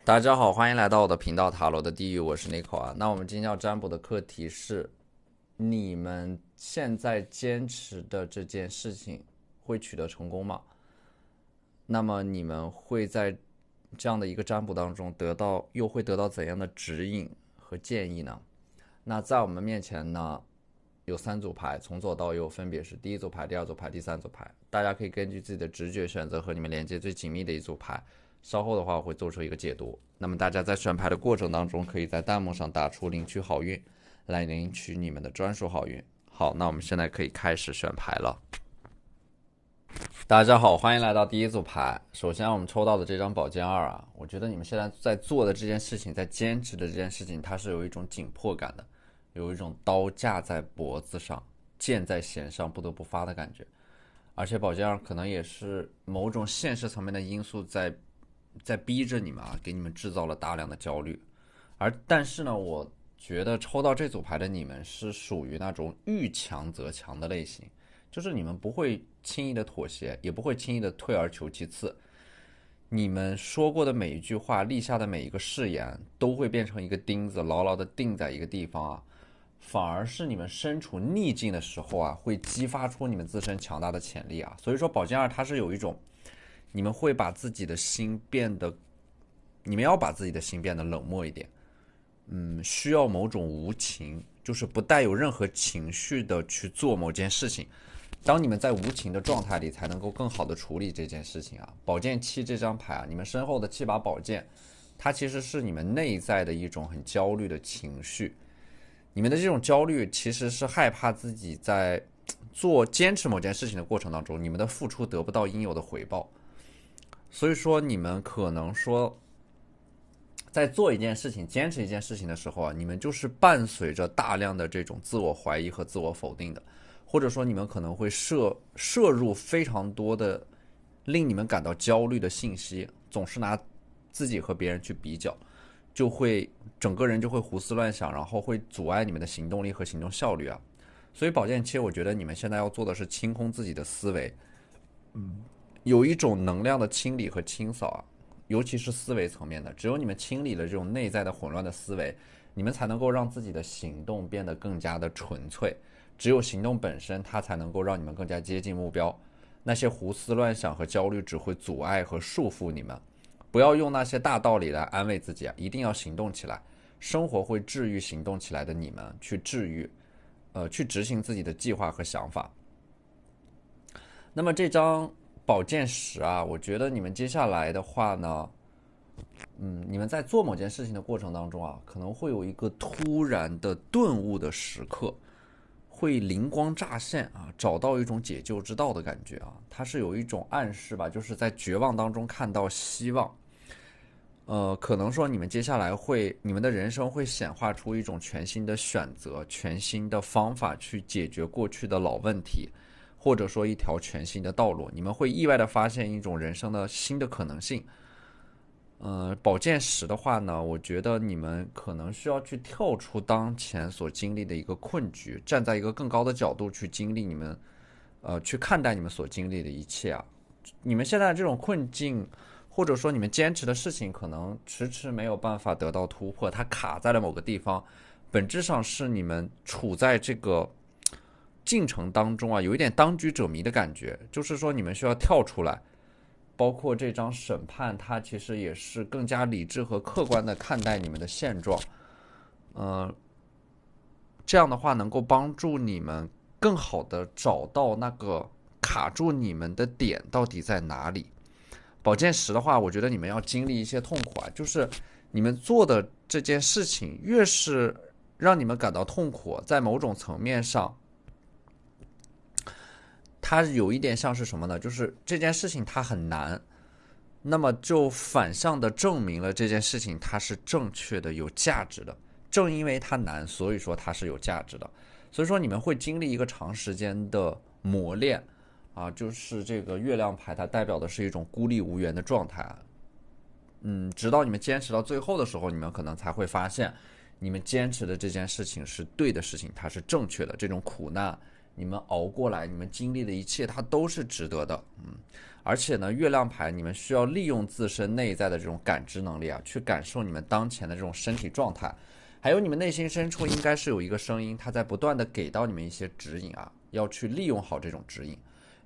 大家好，欢迎来到我的频道塔罗的地狱，我是 Nico 啊。那我们今天要占卜的课题是：你们现在坚持的这件事情会取得成功吗？那么你们会在这样的一个占卜当中会得到怎样的指引和建议呢？那在我们面前呢，有三组牌，从左到右分别是第一组牌、第二组牌、第三组牌。大家可以根据自己的直觉选择和你们连接最紧密的一组牌。稍后的话我会做出一个解读。那么大家在选牌的过程当中，可以在弹幕上打出领取好运，来领取你们的专属好运。好，那我们现在可以开始选牌了。大家好，欢迎来到第一组牌。首先我们抽到的这张宝剑二啊，我觉得你们现在在做的这件事情，在坚持的这件事情，它是有一种紧迫感的，有一种刀架在脖子上，剑在弦上，不得不发的感觉。而且宝剑二可能也是某种现实层面的因素在逼着你们啊，给你们制造了大量的焦虑。但是呢，我觉得抽到这组牌的你们是属于那种遇强则强的类型，就是你们不会轻易的妥协，也不会轻易的退而求其次。你们说过的每一句话，立下的每一个誓言，都会变成一个钉子，牢牢的钉在一个地方啊。反而是你们身处逆境的时候啊，会激发出你们自身强大的潜力啊。所以说，宝剑二它是有一种，你们会把自己的心变得，你们要把自己的心变得冷漠一点，需要某种无情，就是不带有任何情绪的去做某件事情。当你们在无情的状态里，才能够更好的处理这件事情啊。宝剑七这张牌啊，你们身后的七把宝剑，它其实是你们内在的一种很焦虑的情绪。你们的这种焦虑其实是害怕自己在坚持某件事情的过程当中，你们的付出得不到应有的回报。所以说，你们可能说，在做一件事情、坚持一件事情的时候啊，你们就是伴随着大量的这种自我怀疑和自我否定的，或者说你们可能会摄入非常多的令你们感到焦虑的信息，总是拿自己和别人去比较，整个人就会胡思乱想，然后会阻碍你们的行动力和行动效率啊。所以宝剑七，我觉得你们现在要做的是清空自己的思维，有一种能量的清理和清扫啊，尤其是思维层面的。只有你们清理了这种内在的混乱的思维，你们才能够让自己的行动变得更加的纯粹。只有行动本身，它才能够让你们更加接近目标。那些胡思乱想和焦虑只会阻碍和束缚你们。不要用那些大道理来安慰自己啊，一定要行动起来。生活会治愈行动起来的你们，去执行自己的计划和想法。那么这张宝剑十啊，我觉得你们接下来的话呢，你们在做某件事情的过程当中啊，可能会有一个突然的顿悟的时刻，会灵光乍现啊，找到一种解救之道的感觉啊，它是有一种暗示吧，就是在绝望当中看到希望。可能说你们接下来你们的人生会显化出一种全新的选择、全新的方法去解决过去的老问题，或者说一条全新的道路。你们会意外的发现一种人生的新的可能性。宝剑十的话呢，我觉得你们可能需要去跳出当前所经历的一个困局，站在一个更高的角度去经历去看待你们所经历的一切啊。你们现在这种困境，或者说你们坚持的事情，可能迟迟没有办法得到突破，它卡在了某个地方，本质上是你们处在这个进程当中啊，有一点当局者迷的感觉，就是说你们需要跳出来。包括这张审判，它其实也是更加理智和客观的看待你们的现状，这样的话能够帮助你们更好的找到那个卡住你们的点到底在哪里。宝剑十的话，我觉得你们要经历一些痛苦啊，就是你们做的这件事情越是让你们感到痛苦，在某种层面上，它有一点像是什么呢？就是这件事情它很难，那么就反向的证明了这件事情它是正确的、有价值的。正因为它难，所以说它是有价值的。所以说你们会经历一个长时间的磨练啊，就是这个月亮牌它代表的是一种孤立无援的状态啊。直到你们坚持到最后的时候，你们可能才会发现，你们坚持的这件事情是对的事情，它是正确的。这种苦难你们熬过来，你们经历的一切，它都是值得的。而且呢，月亮牌你们需要利用自身内在的这种感知能力啊，去感受你们当前的这种身体状态，还有你们内心深处应该是有一个声音，它在不断的给到你们一些指引啊，要去利用好这种指引。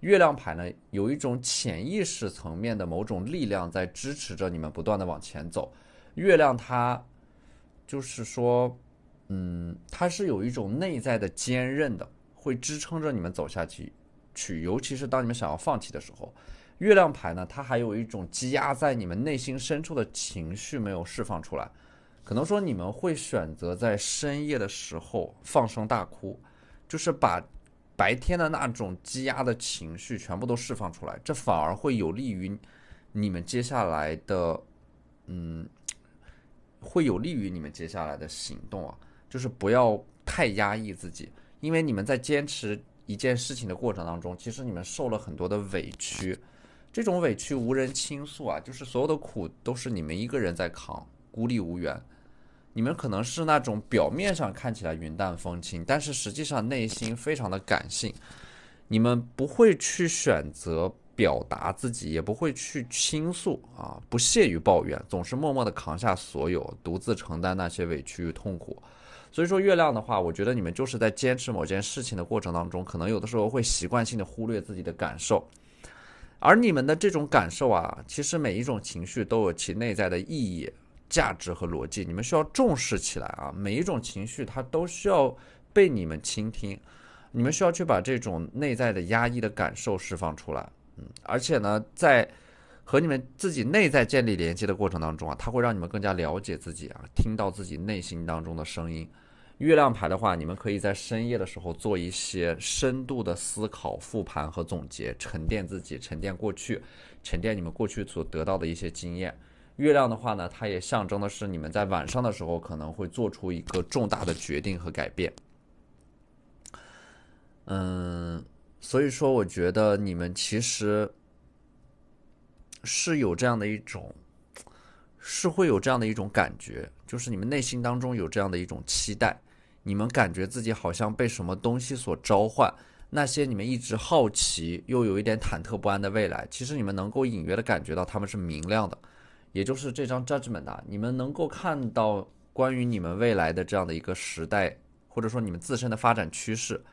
月亮牌呢，有一种潜意识层面的某种力量在支持着你们不断的往前走。月亮它就是说，它是有一种内在的坚韧的，会支撑着你们走下去，尤其是当你们想要放弃的时候。月亮牌呢，它还有一种积压在你们内心深处的情绪没有释放出来，可能说你们会选择在深夜的时候放声大哭，就是把白天的那种积压的情绪全部都释放出来，这反而会有利于你们接下来的，会有利于你们接下来的行动啊，就是不要太压抑自己，因为你们在坚持一件事情的过程当中，其实你们受了很多的委屈，这种委屈无人倾诉啊，就是所有的苦都是你们一个人在扛，孤立无援。你们可能是那种表面上看起来云淡风轻，但是实际上内心非常的感性。你们不会去选择表达自己，也不会去倾诉啊，不屑于抱怨，总是默默的扛下所有，独自承担那些委屈与痛苦。所以说月亮的话，我觉得你们就是在坚持某件事情的过程当中，可能有的时候会习惯性的忽略自己的感受。而你们的这种感受啊，其实每一种情绪都有其内在的意义、价值和逻辑，你们需要重视起来啊！每一种情绪它都需要被你们倾听，你们需要去把这种内在的压抑的感受释放出来。而且呢，在和你们自己内在建立连接的过程当中啊，它会让你们更加了解自己啊，听到自己内心当中的声音。月亮牌的话，你们可以在深夜的时候做一些深度的思考、复盘和总结，沉淀自己，沉淀过去，沉淀你们过去所得到的一些经验。月亮的话呢，它也象征的是你们在晚上的时候可能会做出一个重大的决定和改变。所以说我觉得你们其实是有这样的一种，是会有这样的一种感觉，就是你们内心当中有这样的一种期待，你们感觉自己好像被什么东西所召唤，那些你们一直好奇又有一点忐忑不安的未来，其实你们能够隐约的感觉到它们是明亮的。也就是这张 Judgment 啊，你们能够看到关于你们未来的这样的一个时代，或者说你们自身的发展趋势，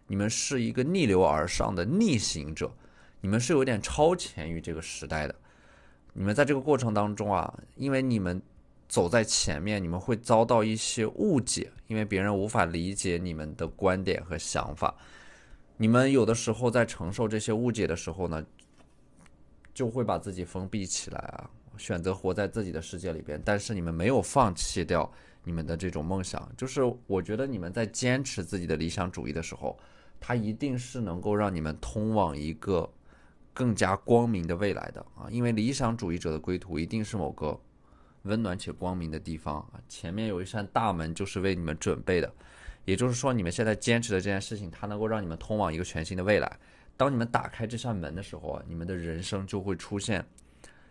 你们是一个逆流而上的逆行者，你们是有点超前于这个时代的。你们在这个过程当中啊，因为你们走在前面，你们会遭到一些误解，因为别人无法理解你们的观点和想法。你们有的时候在承受这些误解的时候呢，就会把自己封闭起来啊，选择活在自己的世界里边，但是你们没有放弃掉你们的这种梦想。就是我觉得你们在坚持自己的理想主义的时候，它一定是能够让你们通往一个更加光明的未来的啊！因为理想主义者的归途一定是某个温暖且光明的地方啊，前面有一扇大门就是为你们准备的。也就是说，你们现在坚持的这件事情，它能够让你们通往一个全新的未来。当你们打开这扇门的时候啊，你们的人生就会出现，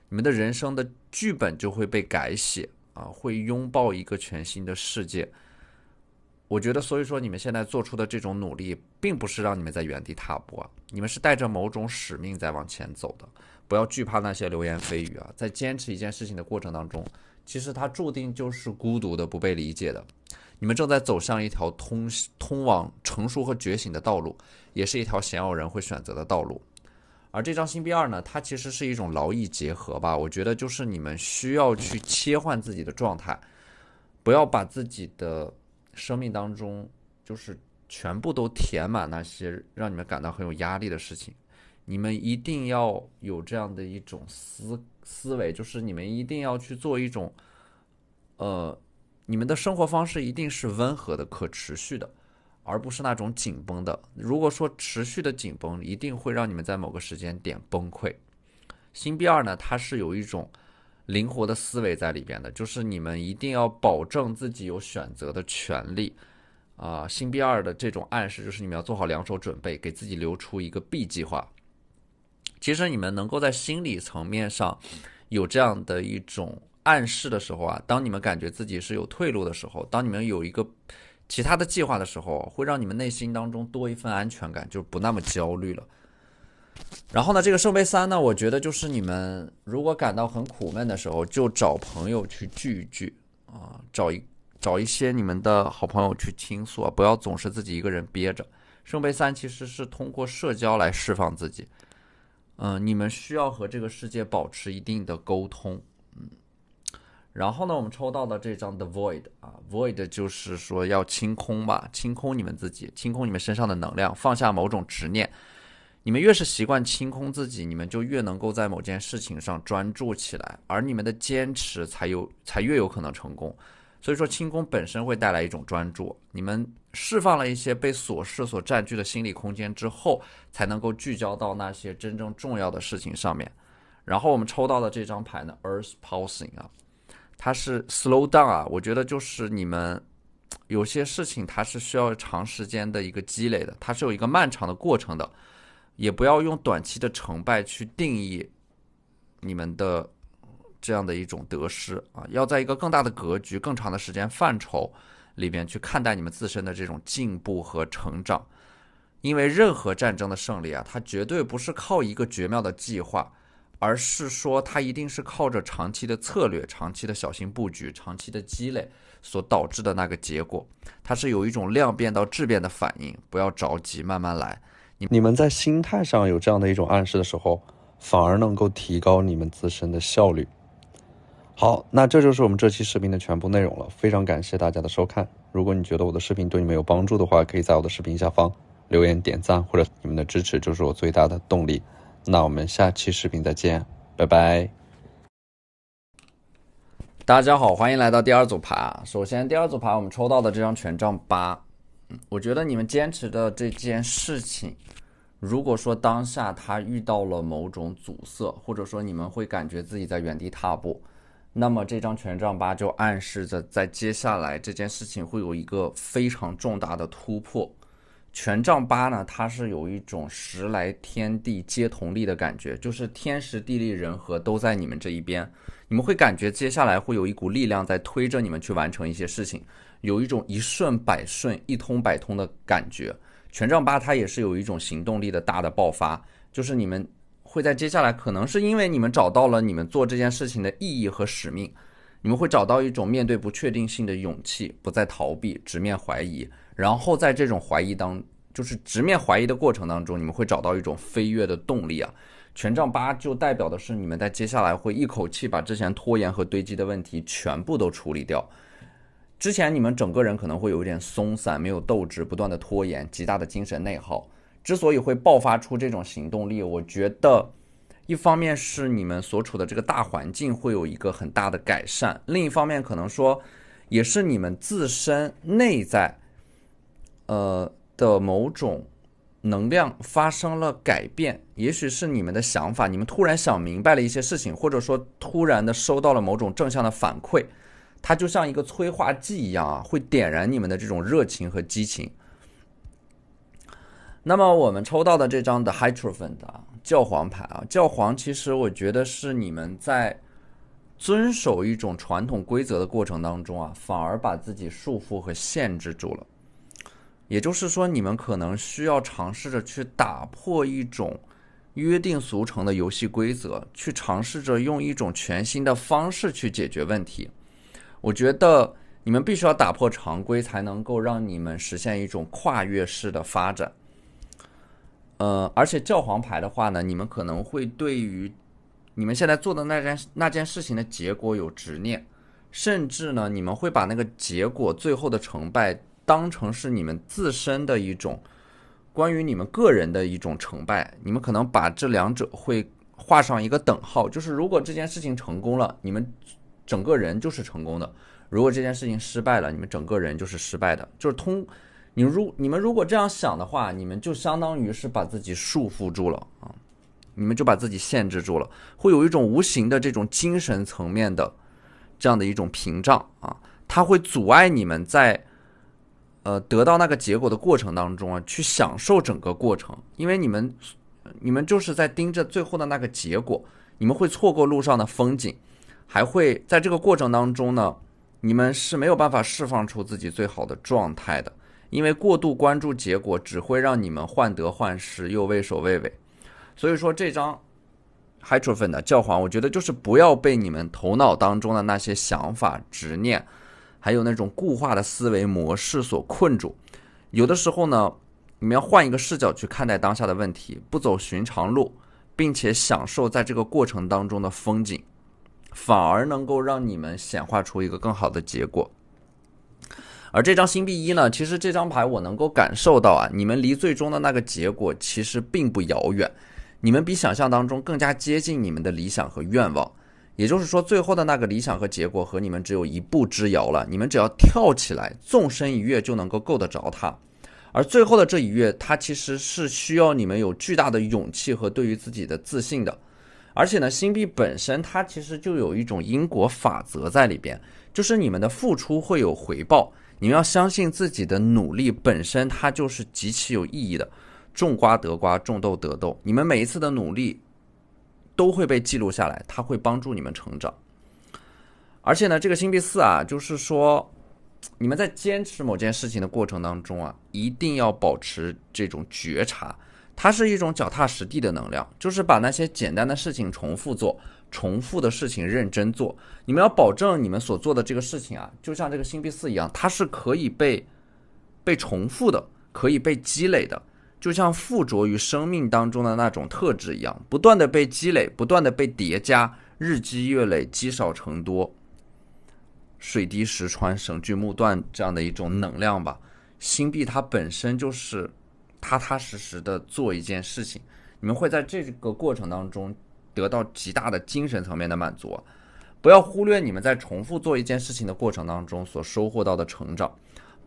你们的人生的剧本就会被改写啊，会拥抱一个全新的世界。我觉得，所以说你们现在做出的这种努力，并不是让你们在原地踏步啊，你们是带着某种使命在往前走的。不要惧怕那些流言蜚语啊，在坚持一件事情的过程当中，其实它注定就是孤独的、不被理解的。你们正在走向一条通往成熟和觉醒的道路，也是一条鲜有人会选择的道路。而这张星币二呢，它其实是一种劳逸结合吧。我觉得就是你们需要去切换自己的状态，不要把自己的生命当中就是全部都填满那些让你们感到很有压力的事情。你们一定要有这样的一种思维，就是你们一定要去做一种你们的生活方式一定是温和的、可持续的，而不是那种紧绷的。如果说持续的紧绷，一定会让你们在某个时间点崩溃。星币二呢，它是有一种灵活的思维在里边的，就是你们一定要保证自己有选择的权利啊。星币二的这种暗示就是你们要做好两手准备，给自己留出一个 B 计划。其实你们能够在心理层面上有这样的一种暗示的时候啊，当你们感觉自己是有退路的时候，当你们有一个其他的计划的时候，会让你们内心当中多一份安全感，就不那么焦虑了。然后呢，这个圣杯3呢，我觉得就是你们如果感到很苦闷的时候，就找朋友去聚一聚啊，找一些你们的好朋友去倾诉啊，不要总是自己一个人憋着。圣杯3其实是通过社交来释放自己，你们需要和这个世界保持一定的沟通，然后呢，我们抽到的这张 The Void 啊 ，Void 就是说要清空吧，清空你们自己，清空你们身上的能量，放下某种执念。你们越是习惯清空自己，你们就越能够在某件事情上专注起来，而你们的坚持才越有可能成功。所以说，清空本身会带来一种专注。你们释放了一些被琐事所占据的心理空间之后，才能够聚焦到那些真正重要的事情上面。然后我们抽到的这张牌呢 ，Earth Pulsing 啊。它是 slow down 啊，我觉得就是你们有些事情它是需要长时间的一个积累的，它是有一个漫长的过程的，也不要用短期的成败去定义你们的这样的一种得失啊，要在一个更大的格局、更长的时间范畴里边去看待你们自身的这种进步和成长。因为任何战争的胜利啊，它绝对不是靠一个绝妙的计划，而是说它一定是靠着长期的策略、长期的小心布局、长期的积累所导致的那个结果。它是有一种量变到质变的反应，不要着急，慢慢来。你们在心态上有这样的一种暗示的时候，反而能够提高你们自身的效率。好，那这就是我们这期视频的全部内容了，非常感谢大家的收看。如果你觉得我的视频对你们有帮助的话，可以在我的视频下方留言点赞，或者你们的支持就是我最大的动力。那我们下期视频再见，拜拜。大家好，欢迎来到第二组牌。首先，第二组牌我们抽到的这张权杖8，我觉得你们坚持的这件事情，如果说当下它遇到了某种阻塞，或者说你们会感觉自己在原地踏步，那么这张权杖8就暗示着在接下来这件事情会有一个非常重大的突破。权杖8呢，它是有一种时来天地皆同力的感觉，就是天时地利人和都在你们这一边，你们会感觉接下来会有一股力量在推着你们去完成一些事情，有一种一顺百顺、一通百通的感觉。权杖8它也是有一种行动力的大的爆发，就是你们会在接下来，可能是因为你们找到了你们做这件事情的意义和使命，你们会找到一种面对不确定性的勇气，不再逃避，直面怀疑，然后在这种怀疑就是直面怀疑的过程当中，你们会找到一种飞跃的动力啊。权杖8就代表的是你们在接下来会一口气把之前拖延和堆积的问题全部都处理掉。之前你们整个人可能会有一点松散，没有斗志，不断的拖延，极大的精神内耗。之所以会爆发出这种行动力，我觉得一方面是你们所处的这个大环境会有一个很大的改善，另一方面可能说也是你们自身内在的某种能量发生了改变，也许是你们的想法，你们突然想明白了一些事情，或者说突然的收到了某种正向的反馈，它就像一个催化剂一样啊，会点燃你们的这种热情和激情。那么我们抽到的这张的 Hierophant 啊，教皇牌啊，教皇其实我觉得是你们在遵守一种传统规则的过程当中啊，反而把自己束缚和限制住了。也就是说，你们可能需要尝试着去打破一种约定俗成的游戏规则，去尝试着用一种全新的方式去解决问题。我觉得你们必须要打破常规，才能够让你们实现一种跨越式的发展。而且教皇牌的话呢，你们可能会对于你们现在做的那件事情的结果有执念，甚至呢，你们会把那个结果最后的成败当成是你们自身的一种关于你们个人的一种成败，你们可能把这两者会画上一个等号，就是如果这件事情成功了，你们整个人就是成功的；如果这件事情失败了，你们整个人就是失败的。就是你们如果这样想的话，你们就相当于是把自己束缚住了啊，你们就把自己限制住了，会有一种无形的这种精神层面的这样的一种屏障啊，它会阻碍你们在得到那个结果的过程当中啊，去享受整个过程，因为你们就是在盯着最后的那个结果，你们会错过路上的风景，还会在这个过程当中呢，你们是没有办法释放出自己最好的状态的，因为过度关注结果只会让你们患得患失又畏首畏尾。所以说这张 Hierophant 的教皇，我觉得就是不要被你们头脑当中的那些想法、执念，还有那种固化的思维模式所困住。有的时候呢，你们要换一个视角去看待当下的问题，不走寻常路，并且享受在这个过程当中的风景，反而能够让你们显化出一个更好的结果。而这张星币一呢，其实这张牌我能够感受到啊，你们离最终的那个结果其实并不遥远，你们比想象当中更加接近你们的理想和愿望。也就是说，最后的那个理想和结果和你们只有一步之遥了，你们只要跳起来，纵身一跃就能够够得着它。而最后的这一跃，它其实是需要你们有巨大的勇气和对于自己的自信的。而且呢，星币本身它其实就有一种因果法则在里边，就是你们的付出会有回报，你们要相信自己的努力本身它就是极其有意义的。种瓜得瓜，种豆得豆，你们每一次的努力都会被记录下来，它会帮助你们成长。而且呢，这个星币四啊，就是说你们在坚持某件事情的过程当中啊，一定要保持这种觉察，它是一种脚踏实地的能量，就是把那些简单的事情重复做，重复的事情认真做。你们要保证你们所做的这个事情啊，就像这个星币四一样，它是可以被重复的，可以被积累的，就像附着于生命当中的那种特质一样，不断的被积累，不断的被叠加，日积月累，积少成多，水滴石穿，绳锯木断，这样的一种能量吧。星币它本身就是踏踏实实的做一件事情，你们会在这个过程当中得到极大的精神层面的满足。不要忽略你们在重复做一件事情的过程当中所收获到的成长，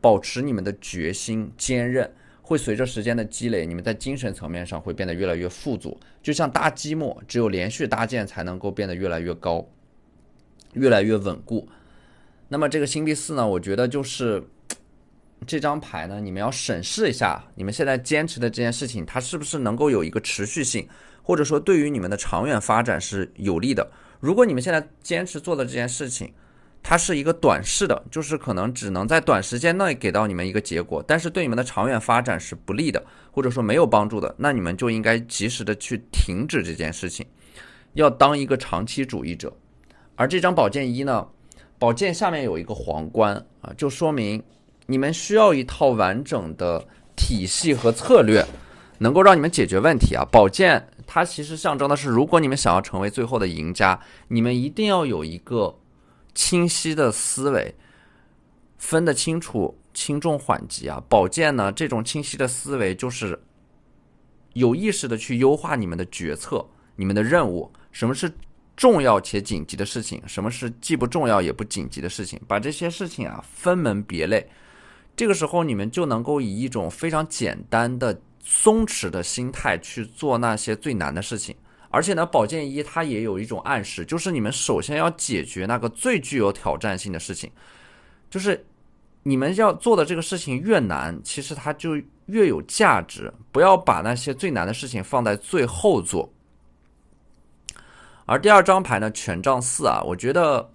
保持你们的决心坚韧，会随着时间的积累，你们在精神层面上会变得越来越富足，就像搭积木，只有连续搭建才能够变得越来越高，越来越稳固。那么这个星币四呢，我觉得就是这张牌呢，你们要审视一下你们现在坚持的这件事情，它是不是能够有一个持续性，或者说对于你们的长远发展是有利的。如果你们现在坚持做的这件事情，它是一个短视的，就是可能只能在短时间内给到你们一个结果，但是对你们的长远发展是不利的，或者说没有帮助的，那你们就应该及时的去停止这件事情，要当一个长期主义者。而这张宝剑一呢，宝剑下面有一个皇冠啊，就说明你们需要一套完整的体系和策略，能够让你们解决问题啊。宝剑它其实象征的是，如果你们想要成为最后的赢家，你们一定要有一个清晰的思维，分得清楚轻重缓急啊。宝剑呢，这种清晰的思维就是有意识的去优化你们的决策，你们的任务，什么是重要且紧急的事情，什么是既不重要也不紧急的事情，把这些事情啊分门别类。这个时候你们就能够以一种非常简单的松弛的心态去做那些最难的事情。而且呢，宝剑一它也有一种暗示，就是你们首先要解决那个最具有挑战性的事情，就是你们要做的这个事情越难，其实它就越有价值，不要把那些最难的事情放在最后做。而第二张牌呢，权杖四啊，我觉得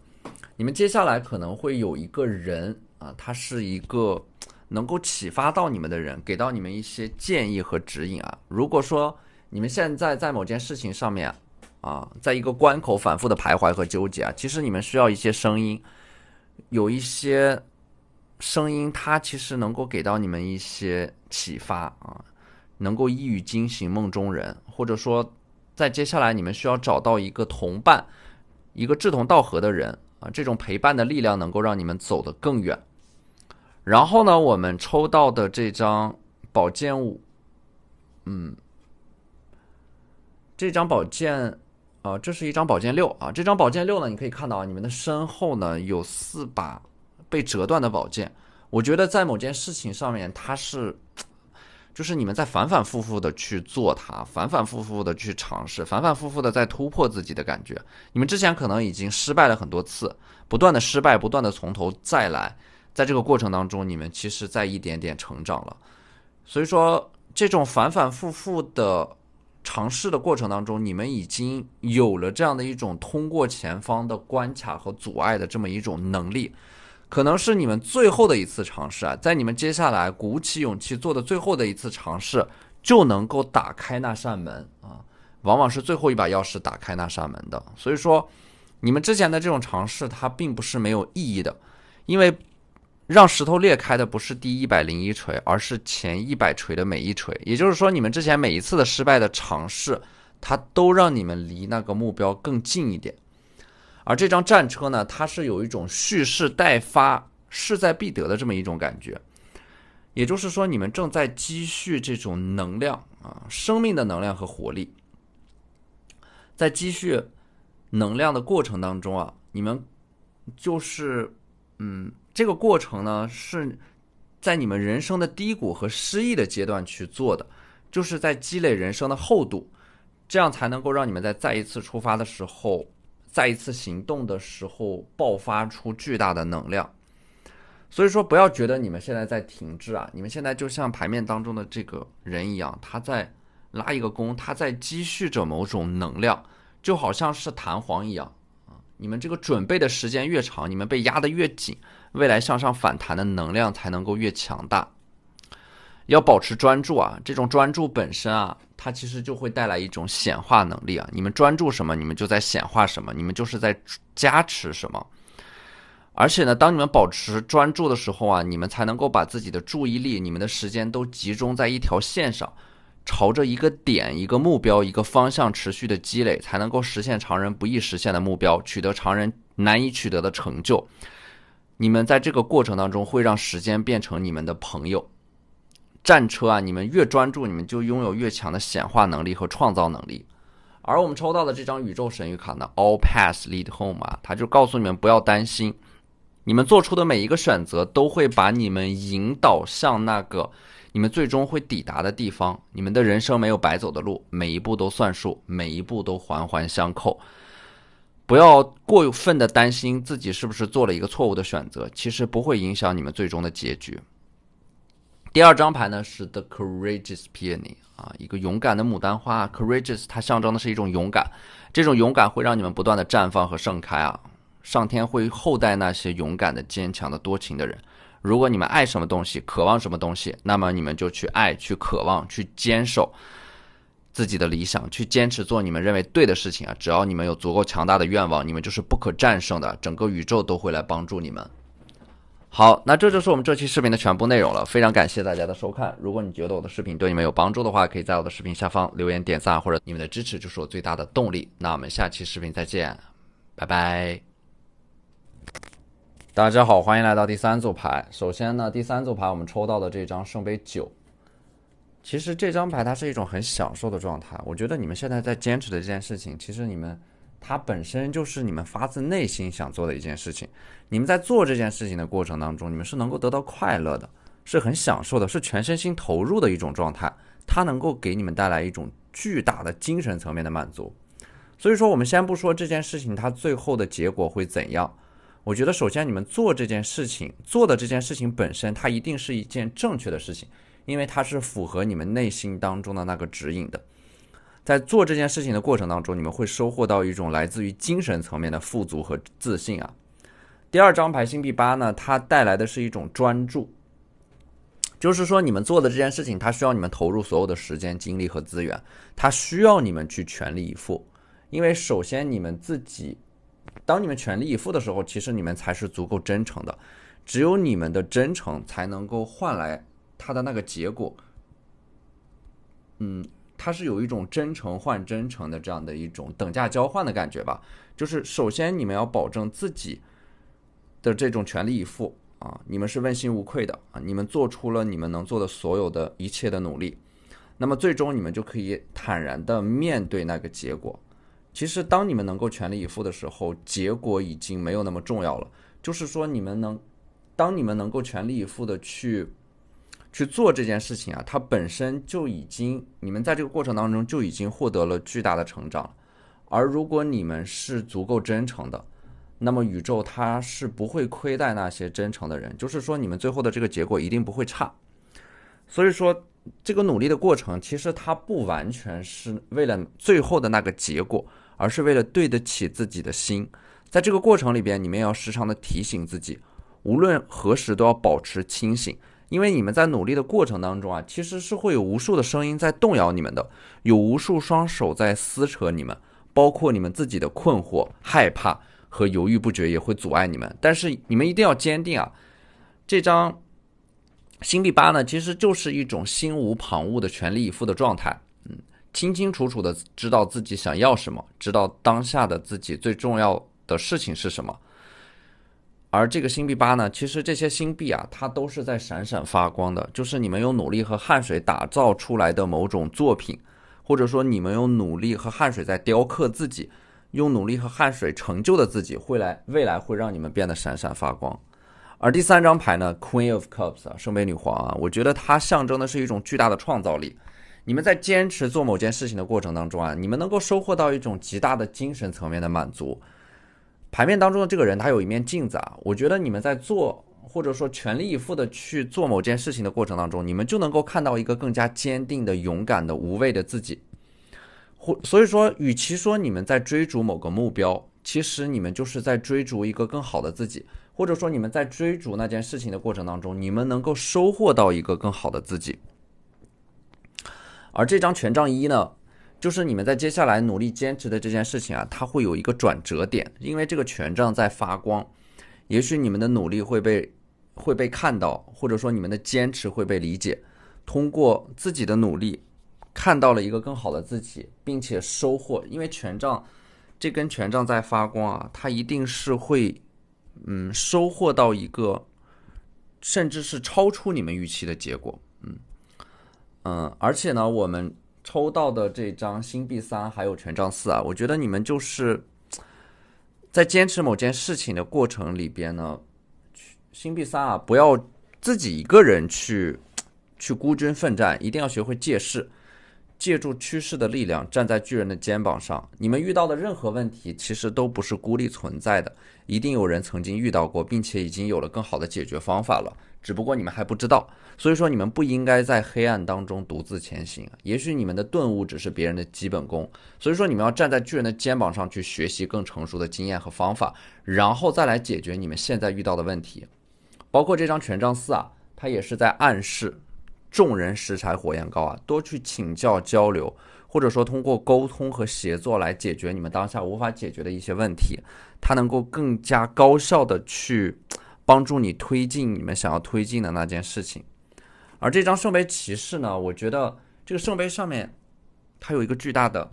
你们接下来可能会有一个人啊，他是一个能够启发到你们的人，给到你们一些建议和指引啊。如果说你们现在在某件事情上面啊，在一个关口反复的徘徊和纠结啊，其实你们需要一些声音，有一些声音它其实能够给到你们一些启发啊，能够一语惊醒梦中人，或者说在接下来你们需要找到一个同伴，一个志同道合的人啊，这种陪伴的力量能够让你们走得更远。然后呢，我们抽到的这张宝剑五，这张宝剑这是一张宝剑六啊。这张宝剑六呢，你可以看到你们的身后呢有4把被折断的宝剑。我觉得在某件事情上面，它是就是你们在反反复复的去做它，反反复复的去尝试，反反复复的在突破自己的感觉。你们之前可能已经失败了很多次，不断的失败，不断的从头再来，在这个过程当中，你们其实在一点点成长了。所以说，这种反反复复的尝试的过程当中，你们已经有了这样的一种通过前方的关卡和阻碍的这么一种能力。可能是你们最后的一次尝试啊，在你们接下来鼓起勇气做的最后的一次尝试，就能够打开那扇门啊，往往是最后一把钥匙打开那扇门的。所以说你们之前的这种尝试它并不是没有意义的，因为让石头裂开的不是第101锤，而是前100锤的每一锤。也就是说你们之前每一次的失败的尝试，它都让你们离那个目标更近一点。而这张战车呢，它是有一种蓄势待发、势在必得的这么一种感觉。也就是说你们正在积蓄这种能量啊，生命的能量和活力。在积蓄能量的过程当中啊，你们就是这个过程呢是在你们人生的低谷和失意的阶段去做的，就是在积累人生的厚度，这样才能够让你们在再一次出发的时候，再一次行动的时候爆发出巨大的能量。所以说不要觉得你们现在在停滞啊，你们现在就像牌面当中的这个人一样，他在拉一个弓，他在积蓄着某种能量，就好像是弹簧一样。你们这个准备的时间越长，你们被压得越紧，未来向上反弹的能量才能够越强大。要保持专注啊，这种专注本身啊，它其实就会带来一种显化能力啊。你们专注什么，你们就在显化什么，你们就是在加持什么。而且呢，当你们保持专注的时候啊，你们才能够把自己的注意力、你们的时间都集中在一条线上，朝着一个点、一个目标、一个方向持续的积累，才能够实现常人不易实现的目标，取得常人难以取得的成就。你们在这个过程当中会让时间变成你们的朋友。战车啊，你们越专注，你们就拥有越强的显化能力和创造能力。而我们抽到的这张宇宙神谕卡呢 ，All Paths Lead Home 啊，它就告诉你们不要担心，你们做出的每一个选择都会把你们引导向那个你们最终会抵达的地方。你们的人生没有白走的路，每一步都算数，每一步都环环相扣。不要过分的担心自己是不是做了一个错误的选择，其实不会影响你们最终的结局。第二张牌呢是 The Courageous Peony 啊，一个勇敢的牡丹花。Courageous 它象征的是一种勇敢，这种勇敢会让你们不断的绽放和盛开啊。上天会厚待那些勇敢的、坚强的、多情的人。如果你们爱什么东西，渴望什么东西，那么你们就去爱、去渴望、去坚守自己的理想，去坚持做你们认为对的事情啊！只要你们有足够强大的愿望，你们就是不可战胜的，整个宇宙都会来帮助你们。好，那这就是我们这期视频的全部内容了，非常感谢大家的收看。如果你觉得我的视频对你们有帮助的话，可以在我的视频下方留言点赞，或者你们的支持就是我最大的动力。那我们下期视频再见，拜拜。大家好，欢迎来到第三组牌。首先呢，第三组牌我们抽到的这张圣杯9，其实这张牌它是一种很享受的状态。我觉得你们现在在坚持的这件事情，其实它本身就是你们发自内心想做的一件事情。你们在做这件事情的过程当中，你们是能够得到快乐的，是很享受的，是全身心投入的一种状态。它能够给你们带来一种巨大的精神层面的满足。所以说，我们先不说这件事情它最后的结果会怎样，我觉得首先你们做这件事情，做的这件事情本身，它一定是一件正确的事情，因为它是符合你们内心当中的那个指引的。在做这件事情的过程当中，你们会收获到一种来自于精神层面的富足和自信啊。第二张牌星币8呢，它带来的是一种专注，就是说你们做的这件事情，它需要你们投入所有的时间、精力和资源，它需要你们去全力以赴。因为首先你们自己，当你们全力以赴的时候，其实你们才是足够真诚的，只有你们的真诚才能够换来它的那个结果。它是有一种真诚换真诚的这样的一种等价交换的感觉吧。就是首先你们要保证自己的这种全力以赴啊，你们是问心无愧的啊，你们做出了你们能做的所有的一切的努力，那么最终你们就可以坦然的面对那个结果。其实当你们能够全力以赴的时候，结果已经没有那么重要了。就是说当你们能够全力以赴的去做这件事情啊，它本身就已经，你们在这个过程当中就已经获得了巨大的成长。而如果你们是足够真诚的，那么宇宙它是不会亏待那些真诚的人，就是说你们最后的这个结果一定不会差。所以说这个努力的过程，其实它不完全是为了最后的那个结果，而是为了对得起自己的心。在这个过程里边，你们要时常的提醒自己，无论何时都要保持清醒，因为你们在努力的过程当中啊，其实是会有无数的声音在动摇你们的，有无数双手在撕扯你们，包括你们自己的困惑、害怕和犹豫不决也会阻碍你们。但是你们一定要坚定啊！这张星币八呢，其实就是一种心无旁骛的全力以赴的状态，清清楚楚的知道自己想要什么，知道当下的自己最重要的事情是什么。而这个星币八呢，其实这些星币啊，它都是在闪闪发光的，就是你们用努力和汗水打造出来的某种作品，或者说你们用努力和汗水在雕刻自己，用努力和汗水成就的自己，未来会让你们变得闪闪发光。而第3张牌呢 ，Queen of Cups 啊，圣杯女皇啊，我觉得它象征的是一种巨大的创造力。你们在坚持做某件事情的过程当中啊，你们能够收获到一种极大的精神层面的满足。牌面当中的这个人他有一面镜子啊，我觉得你们在做或者说全力以赴的去做某件事情的过程当中，你们就能够看到一个更加坚定的、勇敢的、无畏的自己。所以说，与其说你们在追逐某个目标，其实你们就是在追逐一个更好的自己，或者说你们在追逐那件事情的过程当中，你们能够收获到一个更好的自己。而这张权杖一呢，就是你们在接下来努力坚持的这件事情啊，它会有一个转折点，因为这个权杖在发光，也许你们的努力会被看到，或者说你们的坚持会被理解，通过自己的努力看到了一个更好的自己，并且收获，因为这根权杖在发光啊，它一定是会收获到一个甚至是超出你们预期的结果。而且呢，我们抽到的这张星币3还有权杖4啊，我觉得你们就是在坚持某件事情的过程里边呢，星币3啊，不要自己一个人去孤军奋战，一定要学会借势，借助趋势的力量，站在巨人的肩膀上。你们遇到的任何问题其实都不是孤立存在的，一定有人曾经遇到过，并且已经有了更好的解决方法了，只不过你们还不知道。所以说你们不应该在黑暗当中独自前行，也许你们的顿悟只是别人的基本功。所以说你们要站在巨人的肩膀上去学习更成熟的经验和方法，然后再来解决你们现在遇到的问题。包括这张权杖4啊，它也是在暗示众人拾柴火焰高啊，多去请教交流，或者说通过沟通和协作来解决你们当下无法解决的一些问题，它能够更加高效的去帮助你推进你们想要推进的那件事情。而这张圣杯骑士呢，我觉得这个圣杯上面它有一个巨大的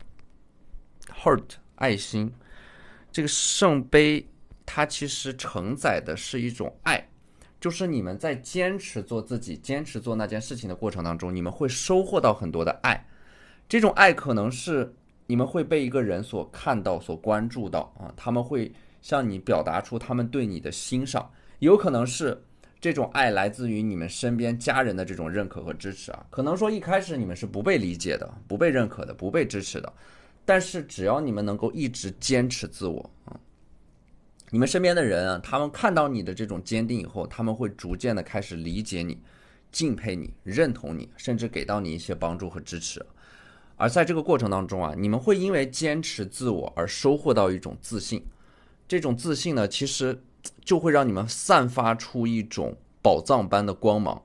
heart 爱心，这个圣杯它其实承载的是一种爱，就是你们在坚持做自己，坚持做那件事情的过程当中，你们会收获到很多的爱。这种爱可能是你们会被一个人所看到、所关注到啊，他们会向你表达出他们对你的欣赏，有可能是这种爱来自于你们身边家人的这种认可和支持啊。可能说一开始你们是不被理解的、不被认可的、不被支持的，但是只要你们能够一直坚持自我啊，你们身边的人啊，他们看到你的这种坚定以后，他们会逐渐的开始理解你、敬佩你、认同你，甚至给到你一些帮助和支持。而在这个过程当中啊，你们会因为坚持自我而收获到一种自信。这种自信呢，其实就会让你们散发出一种宝藏般的光芒。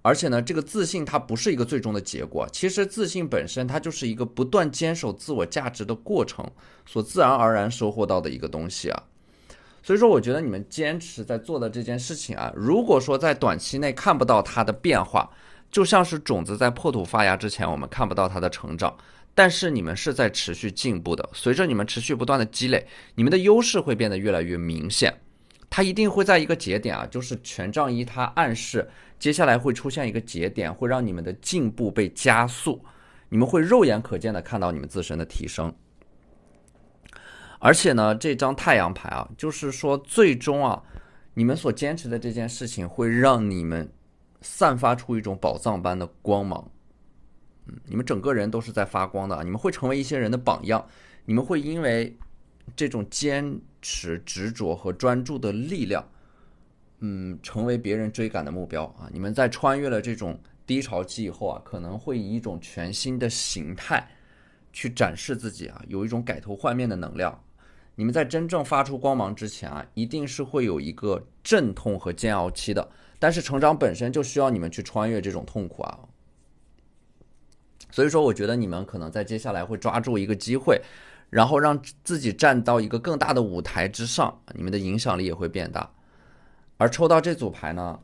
而且呢，这个自信它不是一个最终的结果，其实自信本身它就是一个不断坚守自我价值的过程所自然而然收获到的一个东西啊。所以说我觉得你们坚持在做的这件事情啊，如果说在短期内看不到它的变化，就像是种子在破土发芽之前我们看不到它的成长，但是你们是在持续进步的，随着你们持续不断的积累，你们的优势会变得越来越明显。它一定会在一个节点啊，就是权杖一，它暗示接下来会出现一个节点，会让你们的进步被加速，你们会肉眼可见的看到你们自身的提升。而且呢，这张太阳牌啊，就是说最终啊，你们所坚持的这件事情会让你们散发出一种宝藏般的光芒。你们整个人都是在发光的，你们会成为一些人的榜样，你们会因为这种坚持、执着和专注的力量，成为别人追赶的目标啊！你们在穿越了这种低潮期以后啊，可能会以一种全新的形态去展示自己啊，有一种改头换面的能量。你们在真正发出光芒之前啊，一定是会有一个阵痛和煎熬期的。但是成长本身就需要你们去穿越这种痛苦啊。所以说，我觉得你们可能在接下来会抓住一个机会，然后让自己站到一个更大的舞台之上，你们的影响力也会变大。而抽到这组牌呢，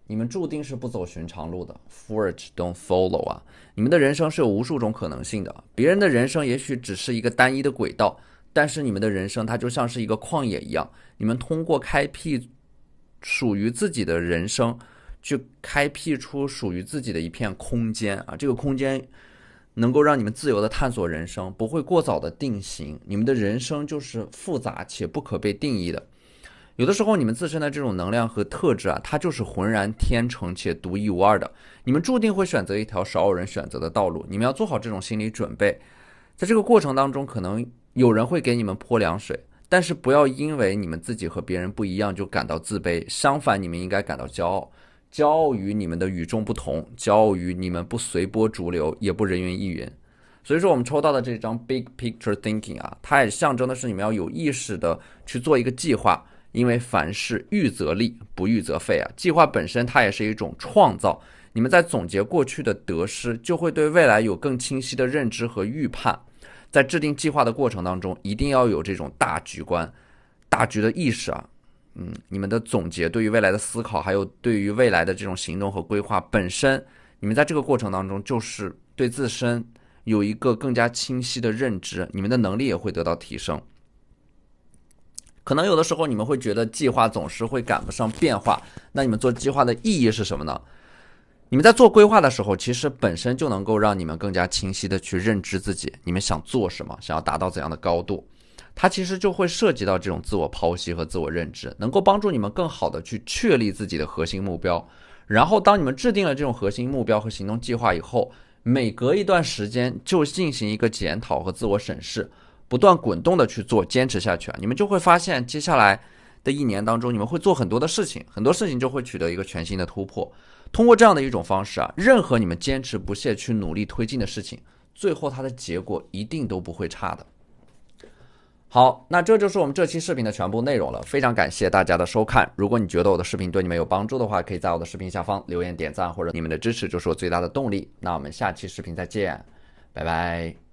你们注定是不走寻常路的 ，forge don't follow 啊！你们的人生是有无数种可能性的，别人的人生也许只是一个单一的轨道，但是你们的人生它就像是一个旷野一样，你们通过开辟属于自己的人生，去开辟出属于自己的一片空间啊！这个空间能够让你们自由的探索人生，不会过早的定型。你们的人生就是复杂且不可被定义的。有的时候你们自身的这种能量和特质啊，它就是浑然天成且独一无二的。你们注定会选择一条少有人选择的道路，你们要做好这种心理准备。在这个过程当中，可能有人会给你们泼凉水，但是不要因为你们自己和别人不一样就感到自卑，相反，你们应该感到骄傲。骄傲于你们的与众不同，骄傲于你们不随波逐流，也不人云亦云。所以说我们抽到的这张 Big Picture Thinking 啊，它也象征的是你们要有意识的去做一个计划，因为凡事预则立，不预则废啊。计划本身它也是一种创造，你们在总结过去的得失，就会对未来有更清晰的认知和预判。在制定计划的过程当中，一定要有这种大局观、大局的意识啊。你们的总结对于未来的思考，还有对于未来的这种行动和规划本身，你们在这个过程当中就是对自身有一个更加清晰的认知，你们的能力也会得到提升。可能有的时候你们会觉得计划总是会赶不上变化，那你们做计划的意义是什么呢？你们在做规划的时候，其实本身就能够让你们更加清晰的去认知自己，你们想做什么，想要达到怎样的高度。它其实就会涉及到这种自我剖析和自我认知，能够帮助你们更好的去确立自己的核心目标。然后当你们制定了这种核心目标和行动计划以后，每隔一段时间就进行一个检讨和自我审视，不断滚动的去做，坚持下去啊，你们就会发现接下来的一年当中，你们会做很多的事情，很多事情就会取得一个全新的突破。通过这样的一种方式啊，任何你们坚持不懈去努力推进的事情，最后它的结果一定都不会差的。好，那这就是我们这期视频的全部内容了，非常感谢大家的收看。如果你觉得我的视频对你们有帮助的话，可以在我的视频下方留言点赞，或者你们的支持就是我最大的动力。那我们下期视频再见，拜拜。